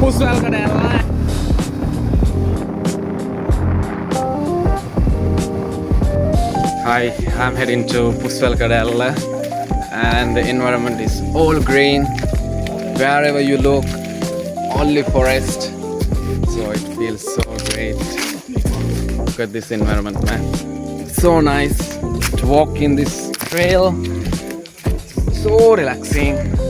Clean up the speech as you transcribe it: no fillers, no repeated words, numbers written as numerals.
Pusvelkadella. Hi, I'm heading to Pusvelkadella and the environment is all green. Wherever you look, only forest. So it feels so great. Look at this environment, man. It's so nice to walk in this trail. So relaxing.